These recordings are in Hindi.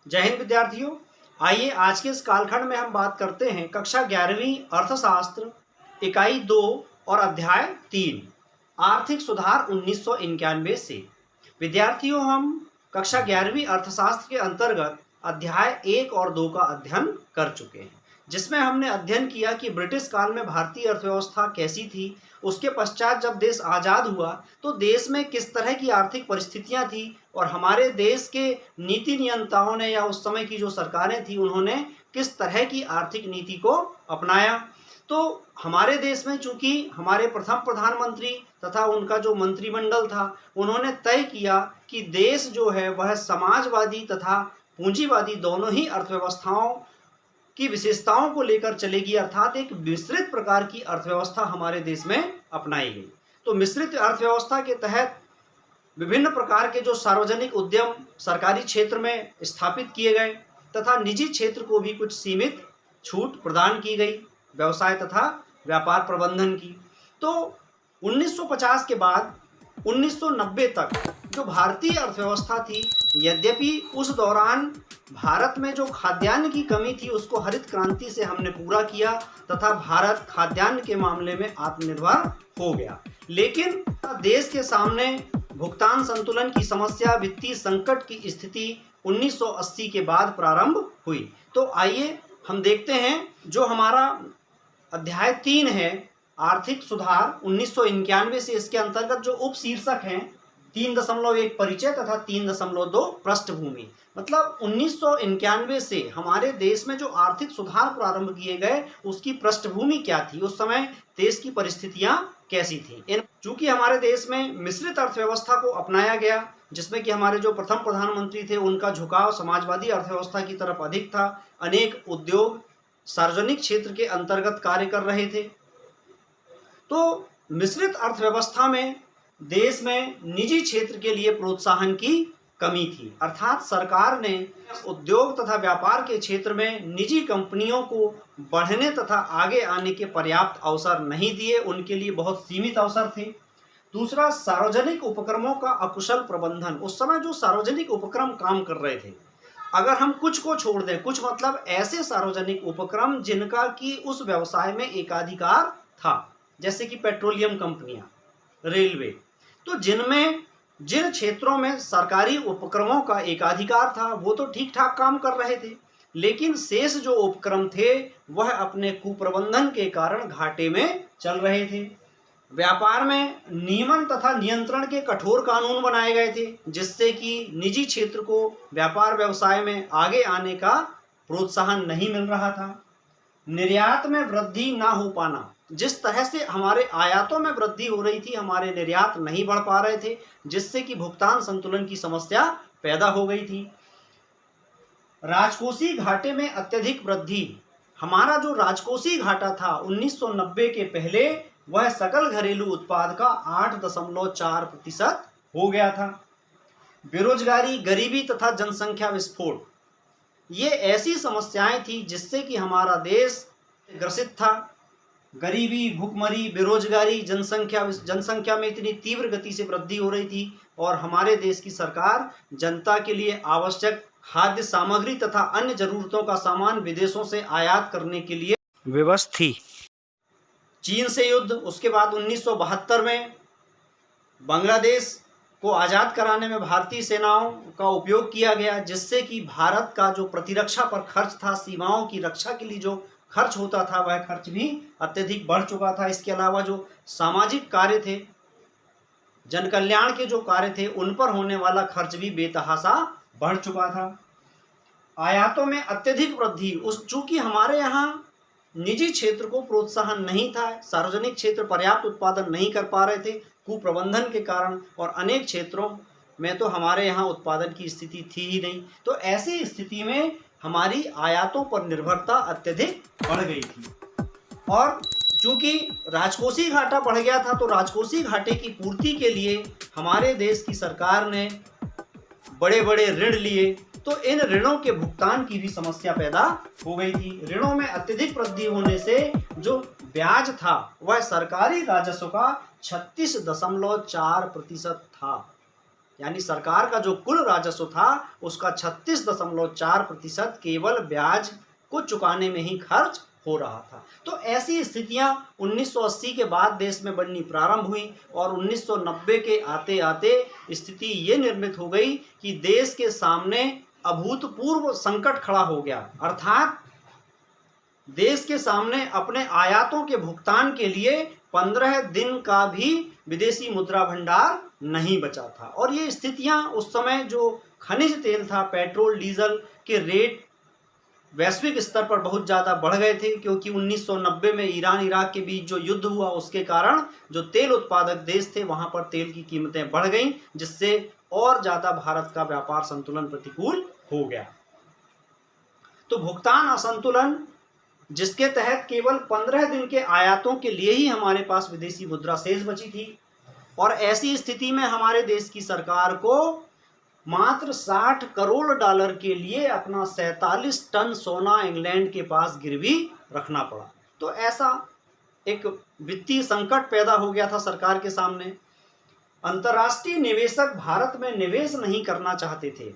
जय हिंद विद्यार्थियों। आइए आज के इस कालखंड में हम बात करते हैं कक्षा 11वीं अर्थशास्त्र इकाई 2 और अध्याय 3 आर्थिक सुधार 1991 से। विद्यार्थियों, हम कक्षा 11वीं अर्थशास्त्र के अंतर्गत अध्याय 1 और 2 का अध्ययन कर चुके हैं, जिसमें हमने अध्ययन किया कि ब्रिटिश काल में भारतीय अर्थव्यवस्था कैसी थी। उसके पश्चात जब देश आज़ाद हुआ तो देश में किस तरह की आर्थिक परिस्थितियां थी और हमारे देश के नीति नियंताओं ने या उस समय की जो सरकारें थी उन्होंने किस तरह की आर्थिक नीति को अपनाया। तो हमारे देश में चूंकि हमारे प्रथम प्रधानमंत्री तथा उनका जो मंत्रिमंडल था उन्होंने तय किया कि देश जो है वह समाजवादी तथा पूंजीवादी दोनों ही अर्थव्यवस्थाओं की विशेषताओं को लेकर चलेगी, अर्थात एक मिश्रित प्रकार की अर्थव्यवस्था हमारे देश में अपनाई गई। तो मिश्रित अर्थव्यवस्था के तहत विभिन्न प्रकार के जो सार्वजनिक उद्यम सरकारी क्षेत्र में स्थापित किए गए तथा निजी क्षेत्र को भी कुछ सीमित छूट प्रदान की गई व्यवसाय तथा व्यापार प्रबंधन की। तो 1950 के बाद 1990 तक जो भारतीय अर्थव्यवस्था थी, यद्यपि उस दौरान भारत में जो खाद्यान्न की कमी थी उसको हरित क्रांति से हमने पूरा किया तथा भारत खाद्यान्न के मामले में आत्मनिर्भर हो गया, लेकिन देश के सामने भुगतान संतुलन की समस्या, वित्तीय संकट की स्थिति 1980 के बाद प्रारंभ हुई। तो आइए हम देखते हैं जो हमारा अध्याय 3 है आर्थिक सुधार 1991 से। इसके अंतर्गत जो उप शीर्षक हैं 3.1 परिचय तथा 3.2 पृष्ठभूमि। मतलब 1991 से हमारे देश में जो आर्थिक सुधार प्रारंभ किए गए उसकी पृष्ठभूमि क्या थी, उस समय देश की परिस्थितियां कैसी थी। चूंकि हमारे देश में मिश्रित अर्थव्यवस्था को अपनाया गया, जिसमें कि हमारे जो प्रथम प्रधानमंत्री थे उनका झुकाव समाजवादी अर्थव्यवस्था की तरफ अधिक था। अनेक उद्योग सार्वजनिक क्षेत्र के अंतर्गत कार्य कर रहे थे। तो मिश्रित अर्थव्यवस्था में देश में निजी क्षेत्र के लिए प्रोत्साहन की कमी थी, अर्थात सरकार ने उद्योग तथा व्यापार के क्षेत्र में निजी कंपनियों को बढ़ने तथा आगे आने के पर्याप्त अवसर नहीं दिए, उनके लिए बहुत सीमित अवसर थे। दूसरा, सार्वजनिक उपक्रमों का अकुशल प्रबंधन। उस समय जो सार्वजनिक उपक्रम काम कर रहे थे, अगर हम कुछ को छोड़ दें, कुछ मतलब ऐसे सार्वजनिक उपक्रम जिनका कि उस व्यवसाय में एकाधिकार था, जैसे कि पेट्रोलियम कंपनियां, रेलवे, तो जिन क्षेत्रों में सरकारी उपक्रमों का एकाधिकार था वो तो ठीक ठाक काम कर रहे थे, लेकिन शेष जो उपक्रम थे वह अपने कुप्रबंधन के कारण घाटे में चल रहे थे। व्यापार में नियमन तथा नियंत्रण के कठोर कानून बनाए गए थे, जिससे कि निजी क्षेत्र को व्यापार व्यवसाय में आगे आने का प्रोत्साहन नहीं मिल रहा था। निर्यात में वृद्धि ना हो पाना, जिस तरह से हमारे आयातों में वृद्धि हो रही थी हमारे निर्यात नहीं बढ़ पा रहे थे, जिससे कि भुगतान संतुलन की समस्या पैदा हो गई थी। राजकोषीय घाटे में अत्यधिक वृद्धि। हमारा जो राजकोषीय घाटा था 1990 के पहले वह सकल घरेलू उत्पाद का 8.4% हो गया था। बेरोजगारी, गरीबी तथा जनसंख्या विस्फोट, ये ऐसी समस्याएं थी जिससे कि हमारा देश ग्रसित था। गरीबी, भुखमरी, बेरोजगारी, जनसंख्या में इतनी तीव्र गति से वृद्धि हो रही थी और हमारे देश की सरकार जनता के लिए आवश्यक खाद्य सामग्री तथा अन्य जरूरतों का सामान विदेशों से आयात करने के लिए विवश थी। चीन से युद्ध, उसके बाद 1972 में बांग्लादेश को आज़ाद कराने में भारतीय सेनाओं का उपयोग किया गया, जिससे कि भारत का जो प्रतिरक्षा पर खर्च था, सीमाओं की रक्षा के लिए जो खर्च होता था वह खर्च भी अत्यधिक बढ़ चुका था। इसके अलावा जो सामाजिक कार्य थे, जन कल्याण के जो कार्य थे, उन पर होने वाला खर्च भी बेतहाशा बढ़ चुका था। आयातों में अत्यधिक वृद्धि, चूंकि हमारे यहाँ निजी क्षेत्र को प्रोत्साहन नहीं था, सार्वजनिक क्षेत्र पर्याप्त उत्पादन नहीं कर पा रहे थे कुप्रबंधन के कारण, और अनेक क्षेत्रों में तो हमारे यहाँ उत्पादन की स्थिति थी ही नहीं। तो ऐसी स्थिति में हमारी आयातों पर निर्भरता अत्यधिक बढ़ गई थी। और चूंकि राजकोषीय घाटा बढ़ गया था तो राजकोषीय घाटे की पूर्ति के लिए हमारे देश की सरकार ने बड़े बड़े ऋण लिए, तो इन ऋणों के भुगतान की भी समस्या पैदा हो गई थी। ऋणों में अत्यधिक वृद्धि होने से जो ब्याज था वह सरकारी राजस्व का 36.4% था। यानी सरकार का जो कुल राजस्व था उसका 36.4% केवल ब्याज को चुकाने में ही खर्च हो रहा था। तो ऐसी स्थितियां 1980 के बाद देश में बननी प्रारंभ हुई और 1990 के आते आते स्थिति ये निर्मित हो गई कि देश के सामने अभूतपूर्व संकट खड़ा हो गया, अर्थात देश के सामने अपने आयातों के भुगतान के लिए 15 दिन का भी विदेशी मुद्रा भंडार नहीं बचा था। और ये स्थितियां उस समय जो खनिज तेल था, पेट्रोल डीजल के रेट वैश्विक स्तर पर बहुत ज़्यादा बढ़ गए थे, क्योंकि 1990 में ईरान इराक के बीच जो युद्ध हुआ उसके कारण जो तेल उत्पादक देश थे वहां पर तेल की कीमतें बढ़ गईं, जिससे और ज़्यादा भारत का व्यापार संतुलन प्रतिकूल हो गया। तो भुगतान असंतुलन, जिसके तहत केवल 15 दिन के आयातों के लिए ही हमारे पास विदेशी मुद्रा शेष बची थी, और ऐसी स्थिति में हमारे देश की सरकार को मात्र 60 करोड़ डॉलर के लिए अपना 47 टन सोना इंग्लैंड के पास गिरवी रखना पड़ा। तो ऐसा एक वित्तीय संकट पैदा हो गया था सरकार के सामने। अंतर्राष्ट्रीय निवेशक भारत में निवेश नहीं करना चाहते थे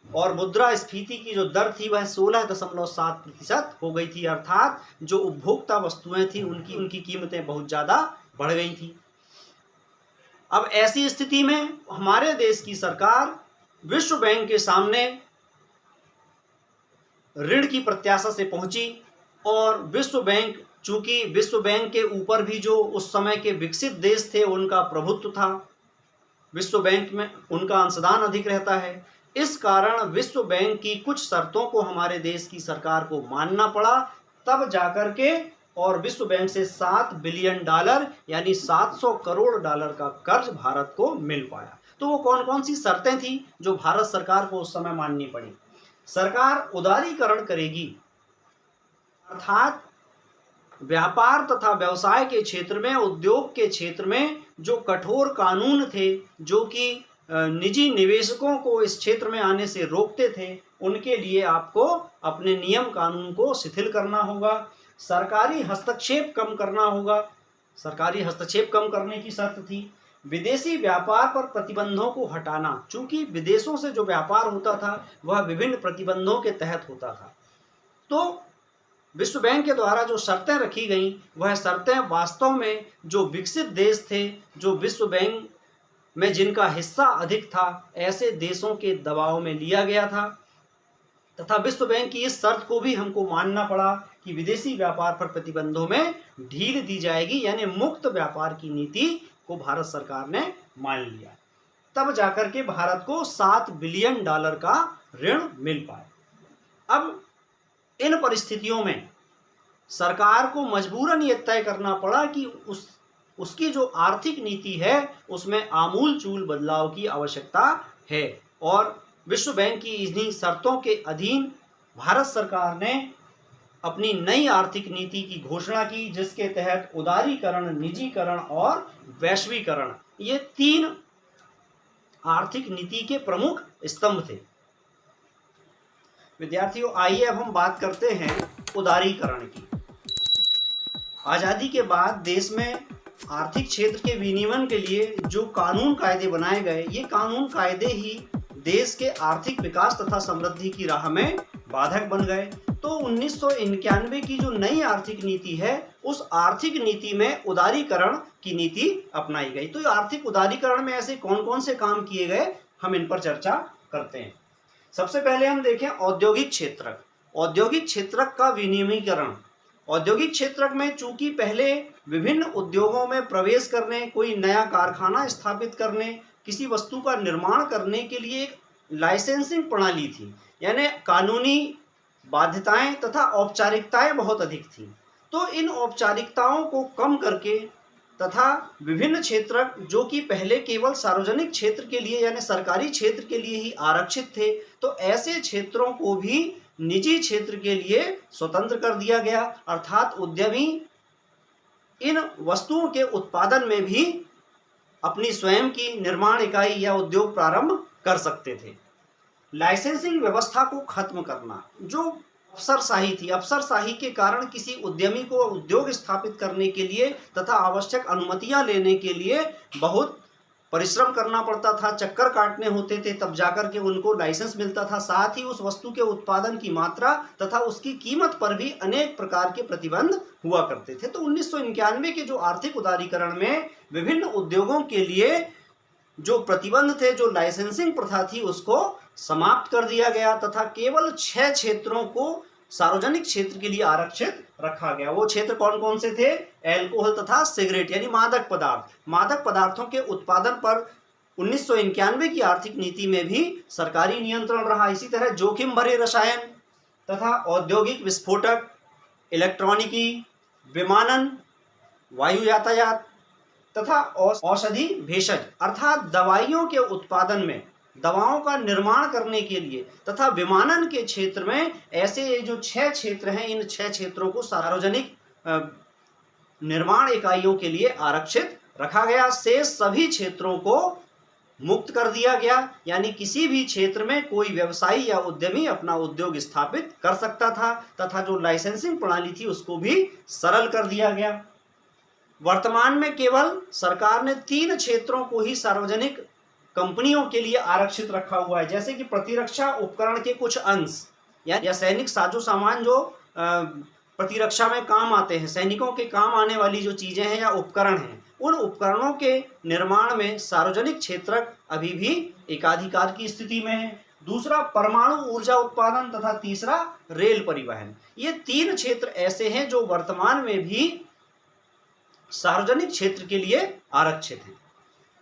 और मुद्रास्फीति की जो दर थी वह 16.7% हो गई थी, अर्थात जो उपभोक्ता वस्तुएं थी उनकी कीमतें बहुत ज़्यादा बढ़ गई थी। अब ऐसी स्थिति में हमारे देश की सरकार विश्व बैंक के सामने ऋण की प्रत्याशा से पहुंची, और विश्व बैंक, चूंकि विश्व बैंक के ऊपर भी जो उस समय के विकसित देश थे उनका प्रभुत्व था, विश्व बैंक में उनका अंशदान अधिक रहता है, इस कारण विश्व बैंक की कुछ शर्तों को हमारे देश की सरकार को मानना पड़ा, तब जाकर के और विश्व बैंक से 7 बिलियन डॉलर यानी 700 करोड़ डॉलर का कर्ज भारत को मिल पाया। तो वो कौन कौन सी शर्तें थी जो भारत सरकार को उस समय माननी पड़ी? सरकार उदारीकरण करेगी, अर्थात व्यापार तथा व्यवसाय के क्षेत्र में, उद्योग के क्षेत्र में जो कठोर कानून थे जो कि निजी निवेशकों को इस क्षेत्र में आने से रोकते थे, उनके लिए आपको अपने नियम कानून को शिथिल करना होगा। सरकारी हस्तक्षेप कम करना होगा, सरकारी हस्तक्षेप कम करने की शर्त थी। विदेशी व्यापार पर प्रतिबंधों को हटाना, चूंकि विदेशों से जो व्यापार होता था वह विभिन्न प्रतिबंधों के तहत होता था। तो विश्व बैंक के द्वारा जो शर्तें रखी गईं वह शर्तें वास्तव में जो विकसित देश थे, जो विश्व बैंक में जिनका हिस्सा अधिक था, ऐसे देशों के दबाव में लिया गया था, तथा विश्व बैंक की इस शर्त को भी हमको मानना पड़ा कि विदेशी व्यापार पर प्रतिबंधों में ढील दी जाएगी, यानी मुक्त व्यापार की नीति को भारत सरकार ने मान लिया। तब जाकर के भारत को 7 बिलियन डॉलर का ऋण मिल पाए। अब इन परिस्थितियों में सरकार को मजबूरन ये तय करना पड़ा कि उसकी जो आर्थिक नीति है उसमें आमूल-चूल बदलाव की आवश्यकता है, और विश्व बैंक की इन्हीं शर्तों के अधीन भारत सरकार ने अपनी नई आर्थिक नीति की घोषणा की, जिसके तहत उदारीकरण, निजीकरण और वैश्वीकरण, ये 3 आर्थिक नीति के प्रमुख स्तंभ थे। विद्यार्थियों, आइए अब हम बात करते हैं उदारीकरण की। आज़ादी के बाद देश में आर्थिक क्षेत्र के विनियमन के लिए जो कानून कायदे बनाए गए, ये कानून कायदे ही देश के आर्थिक विकास तथा समृद्धि की राह में बाधक बन गए। तो 1991 की जो नई आर्थिक नीति है, उस आर्थिक नीति में उदारीकरण की नीति अपनाई गई। तो आर्थिक उदारीकरण में ऐसे कौन कौन से काम किए गए, हम इन पर चर्चा करते हैं। सबसे पहले हम देखें औद्योगिक क्षेत्रक। औद्योगिक क्षेत्रक का विनियमीकरण। औद्योगिक क्षेत्रक में चूंकि पहले विभिन्न उद्योगों में प्रवेश करने, कोई नया कारखाना स्थापित करने, किसी वस्तु का निर्माण करने के लिए एक लाइसेंसिंग प्रणाली थी, यानी कानूनी बाध्यताएं तथा औपचारिकताएं बहुत अधिक थीं। तो इन औपचारिकताओं को कम करके तथा विभिन्न क्षेत्र जो कि पहले केवल सार्वजनिक क्षेत्र के लिए यानी सरकारी क्षेत्र के लिए ही आरक्षित थे, तो ऐसे क्षेत्रों को भी निजी क्षेत्र के लिए स्वतंत्र कर दिया गया, अर्थात उद्यमी इन वस्तुओं के उत्पादन में भी अपनी स्वयं की निर्माण इकाई या उद्योग प्रारंभ कर सकते थे। लाइसेंसिंग व्यवस्था को खत्म करना, जो अफसरशाही थी, अफसरशाही के कारण किसी उद्यमी को उद्योग स्थापित करने के लिए तथा आवश्यक अनुमतियां लेने के लिए बहुत परिश्रम करना पड़ता था, चक्कर काटने होते थे, तब जाकर के उनको लाइसेंस मिलता था। साथ ही उस वस्तु के उत्पादन की मात्रा तथा उसकी कीमत पर भी अनेक प्रकार के प्रतिबंध हुआ करते थे। तो 1991 के जो आर्थिक उदारीकरण में विभिन्न उद्योगों के लिए जो प्रतिबंध थे, जो लाइसेंसिंग प्रथा थी, उसको समाप्त कर दिया गया तथा केवल 6 क्षेत्रों को सार्वजनिक क्षेत्र के लिए आरक्षित रखा गया। वो क्षेत्र कौन कौन से थे? एल्कोहल तथा सिगरेट यानी मादक पदार्थ। मादक पदार्थों के उत्पादन पर 1991 की आर्थिक नीति में भी सरकारी नियंत्रण रहा। इसी तरह जोखिम भरे रसायन तथा औद्योगिक विस्फोटक, इलेक्ट्रॉनिकी, विमानन, वायु यातायात तथा औषधि भेषज अर्थात दवाइयों के उत्पादन में, दवाओं का निर्माण करने के लिए तथा विमानन के क्षेत्र में ऐसे जो 6 क्षेत्र हैं, इन 6 क्षेत्रों को सार्वजनिक निर्माण इकाइयों के लिए आरक्षित रखा गया। शेष सभी क्षेत्रों को मुक्त कर दिया गया, यानी किसी भी क्षेत्र में कोई व्यवसायी या उद्यमी अपना उद्योग स्थापित कर सकता था तथा जो लाइसेंसिंग प्रणाली थी उसको भी सरल कर दिया गया। वर्तमान में केवल सरकार ने 3 क्षेत्रों को ही सार्वजनिक कंपनियों के लिए आरक्षित रखा हुआ है, जैसे कि प्रतिरक्षा उपकरण के कुछ अंश या सैनिक साजो सामान जो प्रतिरक्षा में काम आते हैं, सैनिकों के काम आने वाली जो चीजें हैं या उपकरण हैं, उन उपकरणों के निर्माण में सार्वजनिक क्षेत्र अभी भी एकाधिकार की स्थिति में है। दूसरा परमाणु ऊर्जा उत्पादन तथा तीसरा रेल परिवहन। ये 3 क्षेत्र ऐसे हैं जो वर्तमान में भी सार्वजनिक क्षेत्र के लिए आरक्षित हैं।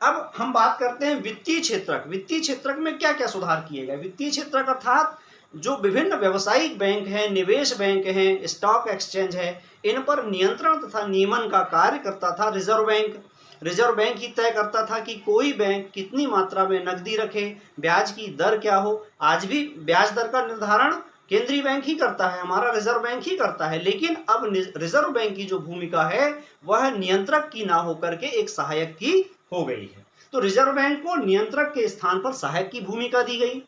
अब हम बात करते हैं वित्तीय क्षेत्रक। वित्तीय क्षेत्रक में क्या क्या सुधार किए गए? वित्तीय क्षेत्रक अर्थात जो विभिन्न व्यावसायिक बैंक हैं, निवेश बैंक हैं, स्टॉक एक्सचेंज है, इन पर नियंत्रण तथा नियमन का कार्य करता था रिजर्व बैंक। रिजर्व बैंक ही तय करता था कि कोई बैंक कितनी मात्रा में नकदी रखे, ब्याज की दर क्या हो। आज भी ब्याज दर का निर्धारण केंद्रीय बैंक ही करता है, हमारा रिजर्व बैंक ही करता है, लेकिन अब रिजर्व बैंक की जो भूमिका है वह नियंत्रक की ना होकर के एक सहायक की हो गई है। तो रिजर्व बैंक को नियंत्रक के स्थान पर सहायक की भूमिका दी गई।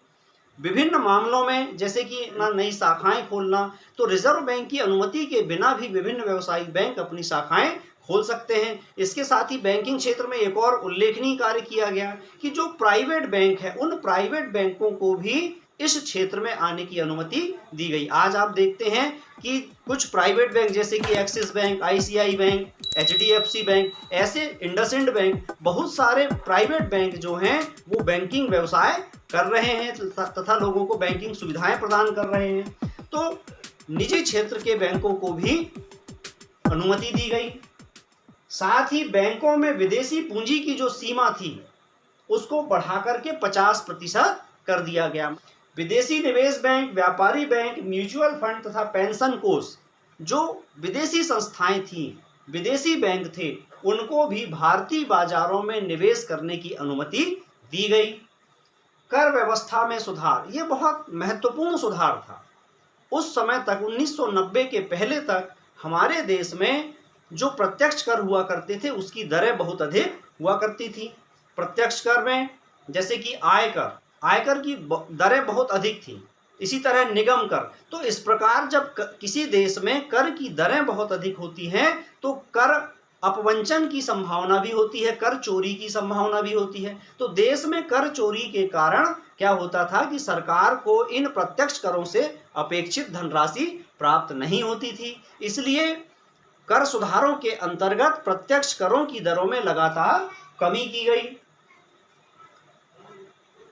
विभिन्न मामलों में जैसे कि नई शाखाएं खोलना, तो रिजर्व बैंक की अनुमति के बिना भी विभिन्न व्यावसायिक बैंक अपनी शाखाएं खोल सकते हैं। इसके साथ ही बैंकिंग क्षेत्र में एक और उल्लेखनीय कार्य किया गया कि जो प्राइवेट बैंक है, उन प्राइवेट बैंकों को भी इस क्षेत्र में आने की अनुमति दी गई। आज आप देखते हैं कि कुछ प्राइवेट बैंक जैसे कि axis bank, ICI bank, HDFC bank, ऐसे इंडसइंड बैंक, बहुत सारे प्राइवेट बैंक जो हैं वो बैंकिंग व्यवसाय कर रहे हैं तथा लोगों को बैंकिंग सुविधाएं प्रदान कर रहे हैं। तो निजी क्षेत्र के बैंकों को भी अनुमति दी गई। साथ ही बैंकों में विदेशी पूंजी की जो सीमा थी उसको बढ़ाकर के 50% कर दिया गया। विदेशी निवेश बैंक, व्यापारी बैंक, म्यूचुअल फंड तथा पेंशन कोष जो विदेशी संस्थाएं थीं, विदेशी बैंक थे, उनको भी भारतीय बाजारों में निवेश करने की अनुमति दी गई। कर व्यवस्था में सुधार, ये बहुत महत्वपूर्ण सुधार था। उस समय तक 1990 के पहले तक हमारे देश में जो प्रत्यक्ष कर हुआ करते थे उसकी दरें बहुत अधिक हुआ करती थी। प्रत्यक्ष कर में जैसे कि आयकर की दरें बहुत अधिक थी। इसी तरह निगम कर। तो इस प्रकार जब किसी देश में कर की दरें बहुत अधिक होती हैं तो कर अपवंचन की संभावना भी होती है, कर चोरी की संभावना भी होती है। तो देश में कर चोरी के कारण क्या होता था कि सरकार को इन प्रत्यक्ष करों से अपेक्षित धनराशि प्राप्त नहीं होती थी। इसलिए कर सुधारों के अंतर्गत प्रत्यक्ष करों की दरों में लगातार कमी की गई।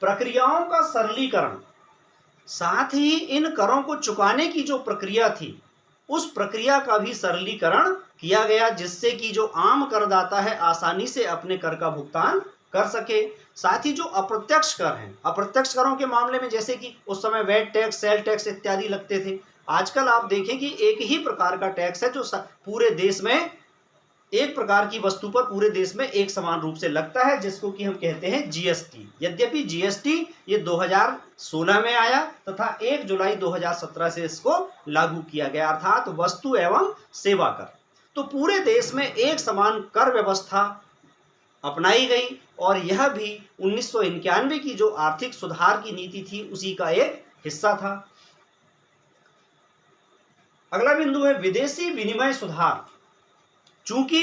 प्रक्रियाओं का सरलीकरण, साथ ही इन करों को चुकाने की जो प्रक्रिया थी उस प्रक्रिया का भी सरलीकरण किया गया, जिससे कि जो आम करदाता है आसानी से अपने कर का भुगतान कर सके। साथ ही जो अप्रत्यक्ष कर हैं, अप्रत्यक्ष करों के मामले में जैसे कि उस समय वैट टैक्स, सेल टैक्स इत्यादि लगते थे। आजकल आप देखें कि एक ही प्रकार का टैक्स है जो पूरे देश में एक प्रकार की वस्तु पर पूरे देश में एक समान रूप से लगता है, जिसको कि हम कहते हैं जीएसटी। यद्यपि जीएसटी ये 2016 में आया तथा 1 जुलाई 2017 से इसको लागू किया गया, अर्थात वस्तु एवं सेवा कर। तो पूरे देश में एक समान कर व्यवस्था अपनाई गई और यह भी 1991 की जो आर्थिक सुधार की नीति थी उसी का एक हिस्सा था। अगला बिंदु है विदेशी विनिमय सुधार। चूंकि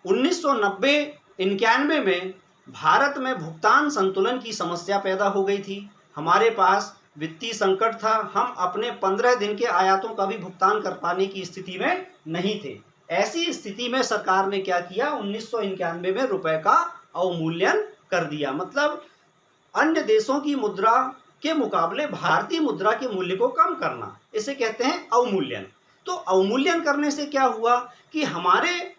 1990 1991 में भारत में भुगतान संतुलन की समस्या पैदा हो गई थी। हमारे पास वित्तीय संकट था, हम अपने 15 दिन के आयातों का भी भुगतान कर पाने की स्थिति में नहीं थे। ऐसी स्थिति में सरकार ने क्या किया, 1991 में रुपए का अवमूल्यन कर दिया। मतलब अन्य देशों की मुद्रा के मुकाबले भारतीय मुद्रा के मूल्य को कम करना, इसे कहते हैं अवमूल्यन। तो अवमूल्यन करने से क्या हुआ कि हमारे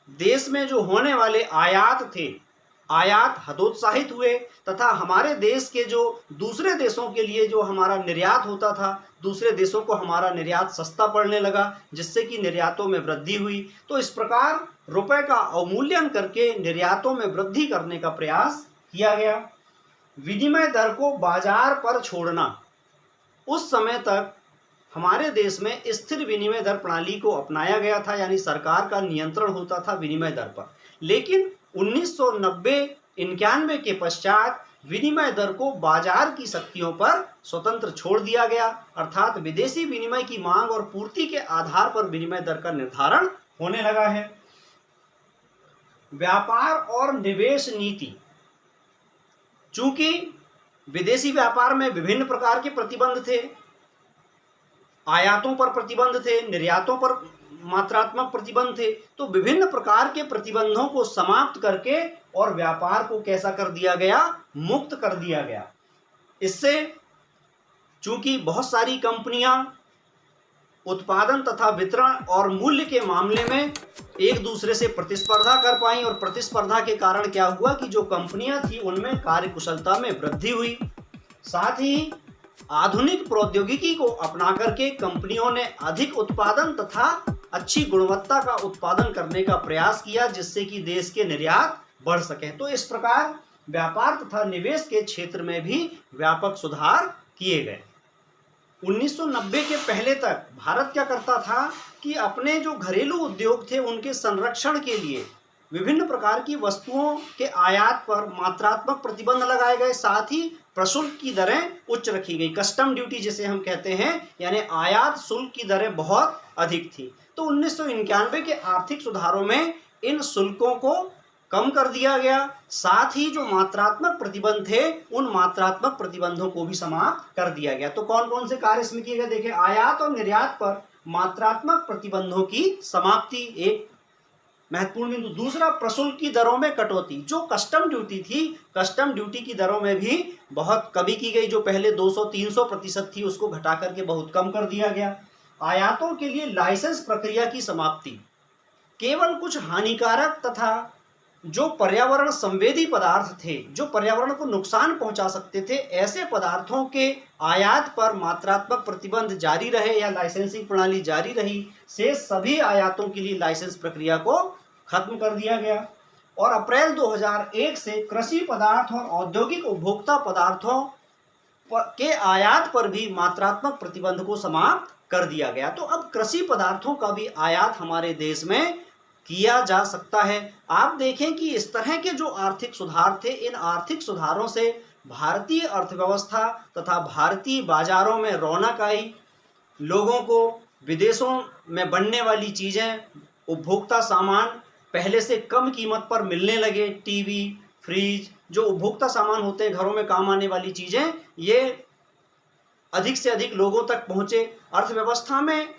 देश में जो होने वाले आयात थे, आयात हतोत्साहित हुए तथा हमारे देश के जो दूसरे देशों के लिए जो हमारा निर्यात होता था, दूसरे देशों को हमारा निर्यात सस्ता पड़ने लगा, जिससे कि निर्यातों में वृद्धि हुई। तो इस प्रकार रुपए का अवमूल्यन करके निर्यातों में वृद्धि करने का प्रयास किया गया। विनिमय दर को बाजार पर छोड़ना, उस समय तक हमारे देश में स्थिर विनिमय दर प्रणाली को अपनाया गया था, यानी सरकार का नियंत्रण होता था विनिमय दर पर। लेकिन 1990-91 के पश्चात विनिमय दर को बाजार की शक्तियों पर स्वतंत्र छोड़ दिया गया, अर्थात विदेशी विनिमय की मांग और पूर्ति के आधार पर विनिमय दर का निर्धारण होने लगा है। व्यापार और निवेश नीति, चूंकि विदेशी व्यापार में विभिन्न प्रकार के प्रतिबंध थे, आयातों पर प्रतिबंध थे, निर्यातों पर मात्रात्मक प्रतिबंध थे, तो विभिन्न प्रकार के प्रतिबंधों को समाप्त करके और व्यापार को कैसा कर दिया गया, मुक्त कर दिया गया। इससे चूंकि बहुत सारी कंपनियां उत्पादन तथा वितरण और मूल्य के मामले में एक दूसरे से प्रतिस्पर्धा कर पाई, और प्रतिस्पर्धा के कारण क्या हुआ कि जो कंपनियां थी उनमें कार्यकुशलता में वृद्धि हुई। साथ ही आधुनिक प्रौद्योगिकी को अपना करके कंपनियों ने अधिक उत्पादन तथा अच्छी गुणवत्ता का उत्पादन करने का प्रयास किया, जिससे कि देश के निर्यात बढ़ सके। तो इस प्रकार व्यापार तथा निवेश के क्षेत्र में भी व्यापक सुधार किए गए। 1990 के पहले तक भारत क्या करता था कि अपने जो घरेलू उद्योग थे उनके संरक्षण के लिए विभिन्न प्रकार की वस्तुओं के आयात पर मात्रात्मक प्रतिबंध लगाए गए, साथ ही प्रशुल्क की दरें उच्च रखी गई, कस्टम ड्यूटी जिसे हम कहते हैं, यानी आयात शुल्क की दरें बहुत अधिक थी। तो 1991 के आर्थिक सुधारों में इन शुल्कों को कम कर दिया गया, साथ ही जो मात्रात्मक प्रतिबंध थे उन मात्रात्मक प्रतिबंधों को भी समाप्त कर दिया गया। तो कौन कौन से कार्य इसमें किए गए, देखिए, आयात और निर्यात पर मात्रात्मक प्रतिबंधों की समाप्ति एक महत्वपूर्ण बिंदु। दूसरा, प्रशुल्क की दरों में कटौती, जो कस्टम ड्यूटी थी, कस्टम ड्यूटी की दरों में भी बहुत कमी की गई, जो पहले 200-300% थी उसको घटा करके बहुत कम कर दिया गया। आयातों के लिए लाइसेंस प्रक्रिया की समाप्ति, केवल कुछ हानिकारक तथा जो पर्यावरण संवेदी पदार्थ थे, जो पर्यावरण को नुकसान पहुंचा सकते थे, ऐसे पदार्थों के आयात पर मात्रात्मक प्रतिबंध जारी रहे या लाइसेंसिंग प्रणाली जारी रही। शेष सभी आयातों के लिए लाइसेंस प्रक्रिया को खत्म कर दिया गया। और अप्रैल 2001 से कृषि पदार्थ और औद्योगिक उपभोक्ता पदार्थों के आयात पर भी मात्रात्मक प्रतिबंध को समाप्त कर दिया गया। तो अब कृषि पदार्थों का भी आयात हमारे देश में किया जा सकता है। आप देखें कि इस तरह के जो आर्थिक सुधार थे, इन आर्थिक सुधारों से भारतीय अर्थव्यवस्था तथा भारतीय बाजारों में रौनक आई, लोगों को विदेशों में बनने वाली चीज़ें, उपभोक्ता सामान पहले से कम कीमत पर मिलने लगे, टीवी, फ्रिज, जो उपभोक्ता सामान होते हैं घरों में काम आने वाली चीज़ें, ये अधिक से अधिक लोगों तक पहुँचे। अर्थव्यवस्था में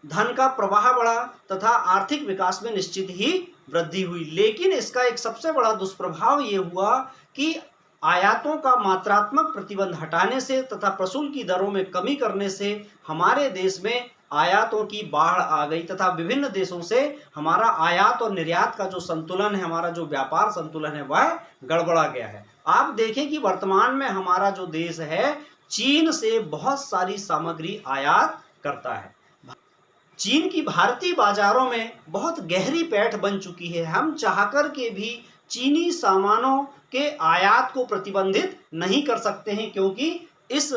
धन का प्रवाह बढ़ा तथा आर्थिक विकास में निश्चित ही वृद्धि हुई। लेकिन इसका एक सबसे बड़ा दुष्प्रभाव ये हुआ कि आयातों का मात्रात्मक प्रतिबंध हटाने से तथा प्रशुल्क की दरों में कमी करने से हमारे देश में आयातों की बाढ़ आ गई तथा विभिन्न देशों से हमारा आयात और निर्यात का जो संतुलन है, हमारा जो व्यापार संतुलन है, वह गड़बड़ा गया है। आप देखें कि वर्तमान में हमारा जो देश है, चीन से बहुत सारी सामग्री आयात करता है। चीन की भारतीय बाजारों में बहुत गहरी पैठ बन चुकी है। हम चाहकर के भी चीनी सामानों के आयात को प्रतिबंधित नहीं कर सकते हैं, क्योंकि इस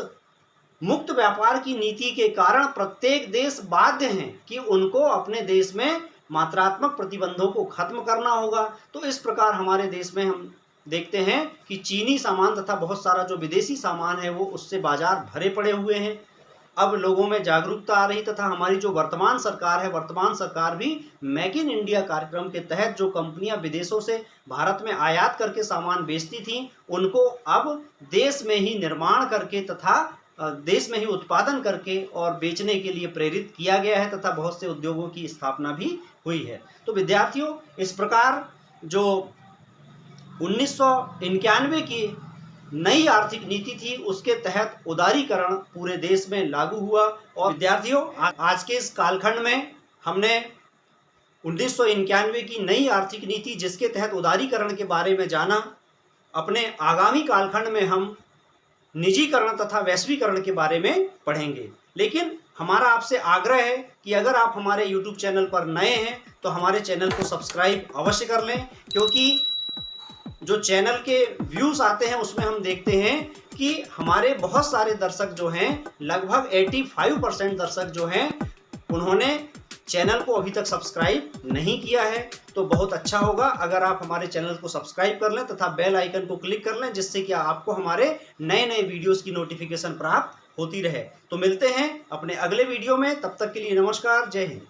मुक्त व्यापार की नीति के कारण प्रत्येक देश बाध्य हैं कि उनको अपने देश में मात्रात्मक प्रतिबंधों को खत्म करना होगा। तो इस प्रकार हमारे देश में हम देखते हैं कि चीनी सामान तथा बहुत सारा जो विदेशी सामान है वो उससे बाजार भरे पड़े हुए हैं। अब लोगों में जागरूकता आ रही, तथा हमारी जो वर्तमान सरकार है, वर्तमान सरकार भी मेक इन इंडिया कार्यक्रम के तहत जो कंपनियां विदेशों से भारत में आयात करके सामान बेचती थी, उनको अब देश में ही निर्माण करके तथा देश में ही उत्पादन करके और बेचने के लिए प्रेरित किया गया है, तथा बहुत से उद्योगों की स्थापना भी हुई है। तो विद्यार्थियों, इस प्रकार जो 1991 की नई आर्थिक नीति थी, उसके तहत उदारीकरण पूरे देश में लागू हुआ। और विद्यार्थियों, आज के इस कालखंड में हमने 1991 की नई आर्थिक नीति, जिसके तहत उदारीकरण के बारे में जाना। अपने आगामी कालखंड में हम निजीकरण तथा वैश्वीकरण के बारे में पढ़ेंगे। लेकिन हमारा आपसे आग्रह है कि अगर आप हमारे YouTube चैनल पर नए हैं तो हमारे चैनल को सब्सक्राइब अवश्य कर लें, क्योंकि जो चैनल के व्यूज़ आते हैं उसमें हम देखते हैं कि हमारे बहुत सारे दर्शक जो हैं, लगभग 85% दर्शक जो हैं, उन्होंने चैनल को अभी तक सब्सक्राइब नहीं किया है। तो बहुत अच्छा होगा अगर आप हमारे चैनल को सब्सक्राइब कर लें तथा बेल आइकन को क्लिक कर लें, जिससे कि आपको हमारे नए नए वीडियोस की नोटिफिकेशन प्राप्त होती रहे। तो मिलते हैं अपने अगले वीडियो में, तब तक के लिए नमस्कार, जय हिंद।